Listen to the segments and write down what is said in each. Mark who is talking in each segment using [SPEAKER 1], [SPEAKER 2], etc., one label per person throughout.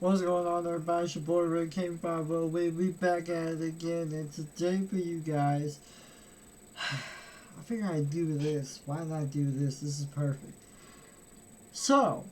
[SPEAKER 1] What's going on, everybody? It's your boy Rick came by. Well, we back at it again, and today for you guys, I figured I'd do this. Why not do this? This is perfect. So,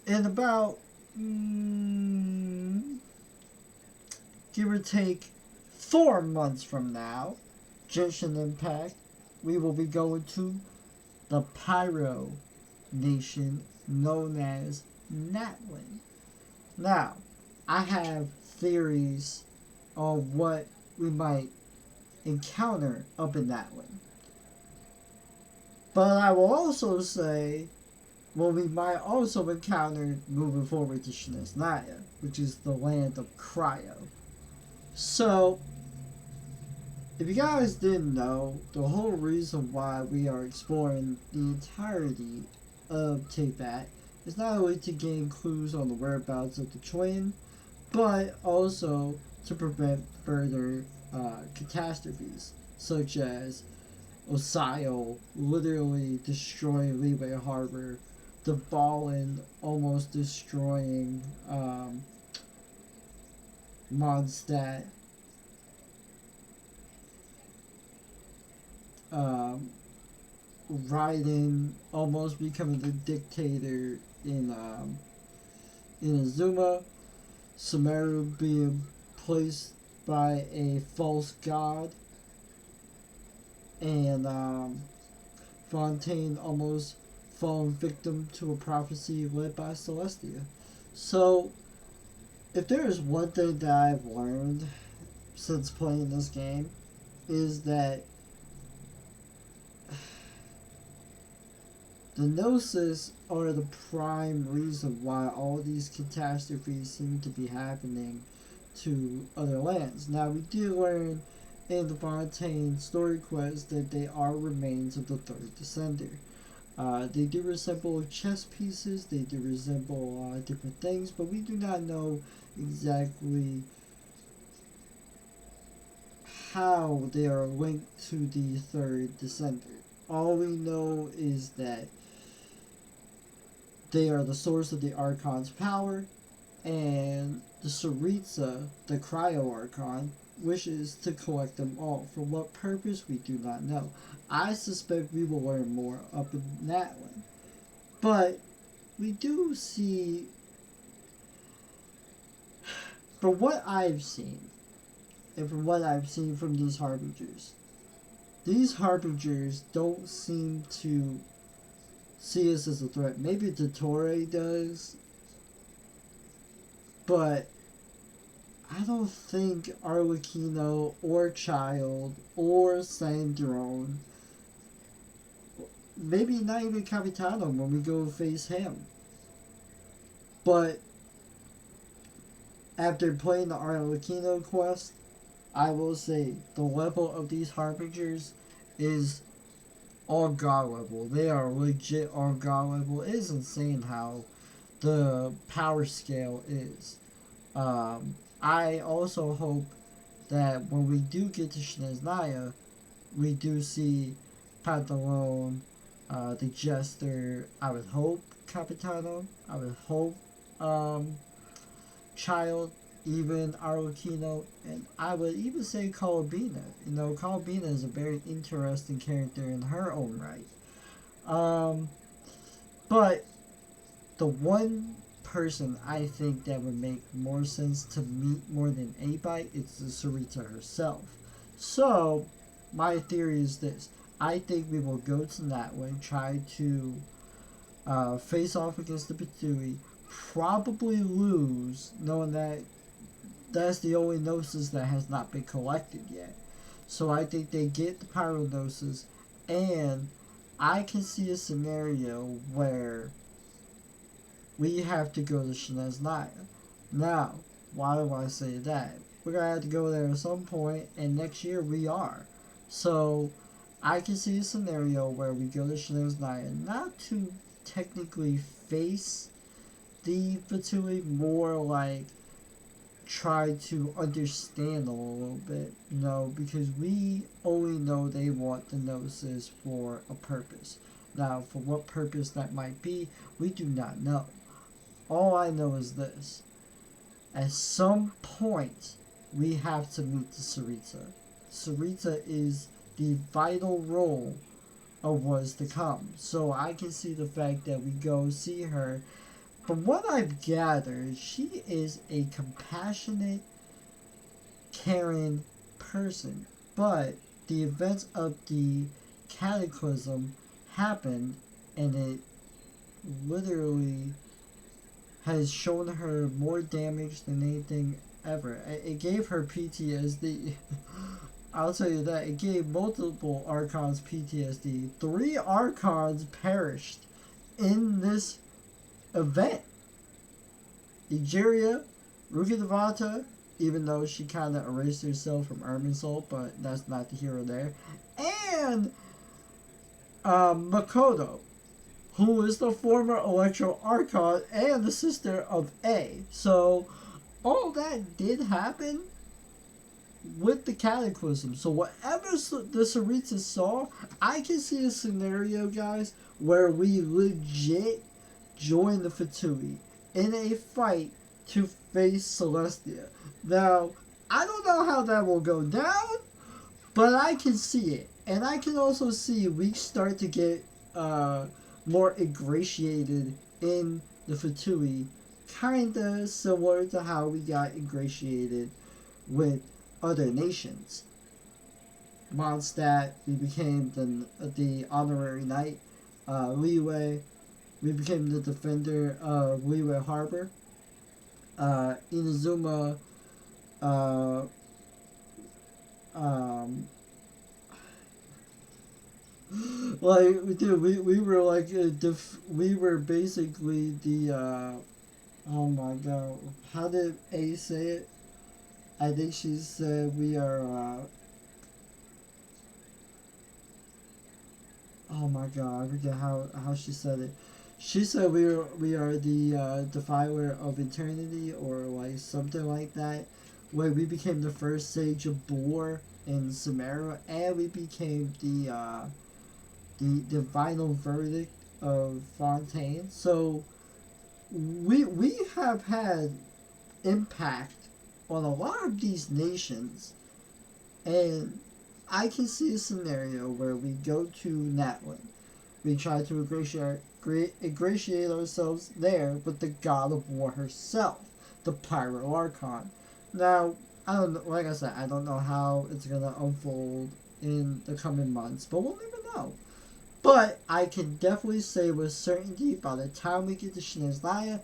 [SPEAKER 1] in about give or take 4 months from now, Genshin Impact, we will be going to the Pyro Nation known as Natlan. Now, I have theories on what we might encounter up in that one. But I will also say what we might also encounter moving forward to Snezhnaya, which is the land of Cryo. So, if you guys didn't know, the whole reason why we are exploring the entirety of Teyvat is not only to gain clues on the whereabouts of the twin, but also to prevent further catastrophes, such as Osio literally destroying Leeway Harbor, the Fallen almost destroying Mondstadt, um, Raiden almost becoming the dictator in Azuma, Sumeru being placed by a false god, and Fontaine almost falling victim to a prophecy led by Celestia. So, if there is one thing that I've learned since playing this game, is that the Gnosis are the prime reason why all these catastrophes seem to be happening to other lands. Now, we do learn in the Fontaine story quest that they are remains of the third descender. They do resemble chess pieces, they do resemble different things, but we do not know exactly how they are linked to the third descender. All we know is that they are the source of the Archon's power, and the Saritsa, the Cryo Archon, wishes to collect them all. For what purpose, we do not know. I suspect we will learn more up in Natlan. But we do see, from what I've seen, and from what I've seen from these Harbingers don't seem to see us as a threat. Maybe Dottore does, but I don't think Arlecchino or Child or Sandrone, maybe not even Capitano when we go face him. But after playing the Arlecchino quest, I will say the level of these Harbingers is all God level. They are legit all God level. It is insane how the power scale is. I also hope that when we do get to Snezhnaya, we do see Pantalone, the Jester, I would hope Capitano, I would hope Child, even Arlecchino, and I would even say Colabina. You know, Colabina is a very interesting character in her own right. Um, but the one person I think that would make more sense to meet more than a bite is the Sarita herself. So, my theory is this. I think we will go to that one, try to face off against the Patui, probably lose, knowing that that's the only Gnosis that has not been collected yet. So I think they get the Pyrognosis, and I can see a scenario where we have to go to Snezhnaya. Now, why do I say that? We're going to have to go there at some point, and next year we are. So, I can see a scenario where we go to Snezhnaya, not to technically face the Fatui, more like try to understand a little bit, you know, because we only know they want the Gnosis for a purpose. Now, for what purpose that might be, we do not know. all I know is this. At some point, we have to meet the Sarita. Sarita is the vital role of what's to come. So I can see the fact that we go see her. From what I've gathered, she is a compassionate, caring person. But the events of the cataclysm happened, and it literally has shown her more damage than anything ever. It gave her PTSD. I'll tell you that. It gave multiple Archons PTSD. 3 Archons perished in this event. Egeria, Rukkhadevata, even though she kind of erased herself from Irminsul, but that's not the hero there. And Makoto, who is the former Electro Archon and the sister of A. So, all that did happen with the Cataclysm. So, whatever the Sarita saw, I can see a scenario, guys, where we legit join the Fatui in a fight to face Celestia. Now, I don't know how that will go down, but I can see it. And I can also see we start to get more ingratiated in the Fatui, kinda similar to how we got ingratiated with other nations. Mondstadt, we became the honorary knight. Liyue, we became the defender of Liyue Harbor. Inazuma, uh, um, like, dude, we were like, we were basically the, oh my god, how did A say it? I think she said we are, oh my god, I forget how she said it. She said we are the defiler of eternity, or like something like that. Where we became the first sage of Boar in Sumeru, and we became the final verdict of Fontaine. So we have had impact on a lot of these nations, and I can see a scenario where we go to Natlan. We try to ingratiate ourselves there with the god of war herself, the Pyro Archon. Now, I don't know, like I said, I don't know how it's gonna unfold in the coming months, but we'll never know. But I can definitely say with certainty by the time we get to Snezhnaya,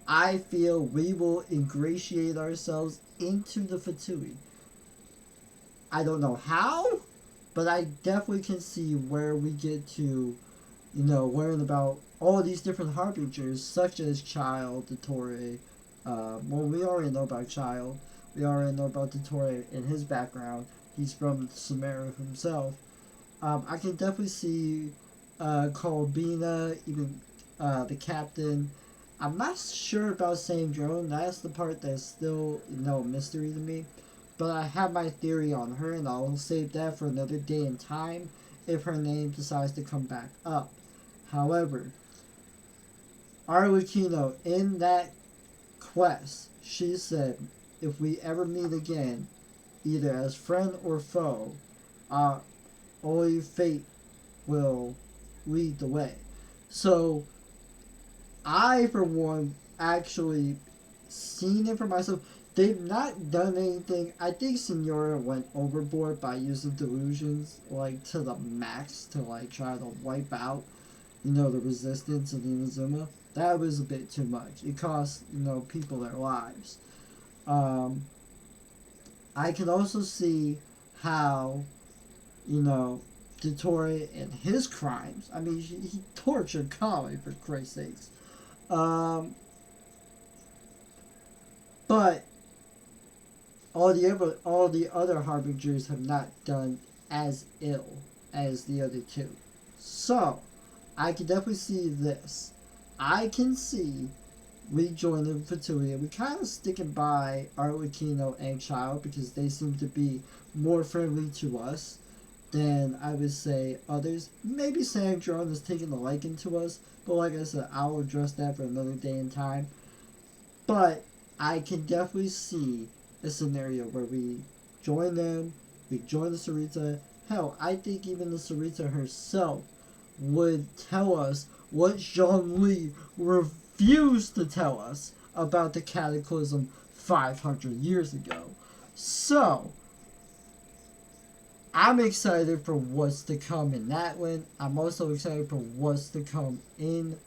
[SPEAKER 1] I feel we will ingratiate ourselves into the Fatui. I don't know how, but I definitely can see where we get to, learn about all these different harbingers, such as Child, Dottore. Well, we already know about Child. We already know about Dottore and his background. He's from Sumeru himself. I can definitely see Colbina, even the captain. I'm not sure about Saint Drone. That's the part that's still, a mystery to me. But I have my theory on her, and I'll save that for another day and time if her name decides to come back up. However, Arlecchino, in that quest, she said, if we ever meet again, either as friend or foe, only fate will lead the way. So, I, for one, actually seen it for myself. They've not done anything. I think Senora went overboard by using delusions, like, to the max to, like, try to wipe out, the resistance of Inazuma. That was a bit too much. It cost, people their lives. I can also see how, Dottore and his crimes. I mean, he tortured Kami, for Christ's sakes. But all the other harbingers have not done as ill as the other two. So I can definitely see this. I can see we join the Fatui, and we kind of sticking by Arlecchino and Child because they seem to be more friendly to us. than I would say others. Maybe Sam Jerome is taking a liking to us, but like I said, I will address that for another day and time. But I can definitely see a scenario where we join them, we join the Sarita. Hell, I think even the Sarita herself would tell us what Zhongli refused to tell us about the Cataclysm 500 years ago. So, I'm excited for what's to come in Natlan. I'm also excited for what's to come in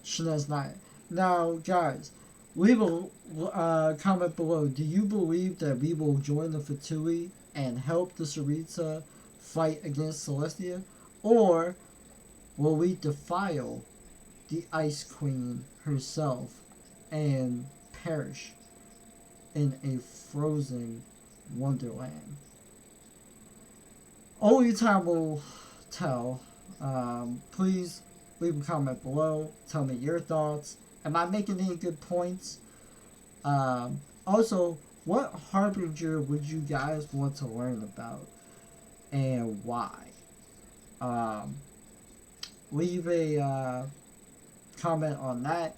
[SPEAKER 1] Snezhnaya. Now, guys, leave a comment below. Do you believe that we will join the Fatui and help the Sarita fight against Celestia? Or will we defile the Ice Queen herself and perish in a frozen wonderland? Only time will tell. Please leave a comment below. Tell me your thoughts. Am I making any good points? Also, what Harbinger would you guys want to learn about and why? Leave a comment on that.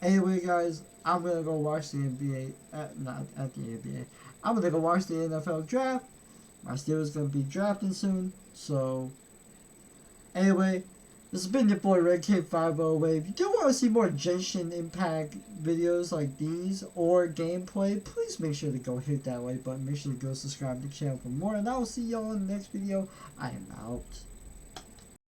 [SPEAKER 1] Anyway, guys, I'm gonna go watch the NBA. Not at the NBA. I'm gonna go watch the NFL draft. My Steelers gonna be drafting soon. So, anyway, this has been your boy Red Kid 50. If you do want to see more Genshin Impact videos like these or gameplay, please make sure to go hit that like button. Make sure to go subscribe to the channel for more. And I will see y'all in the next video. I am out.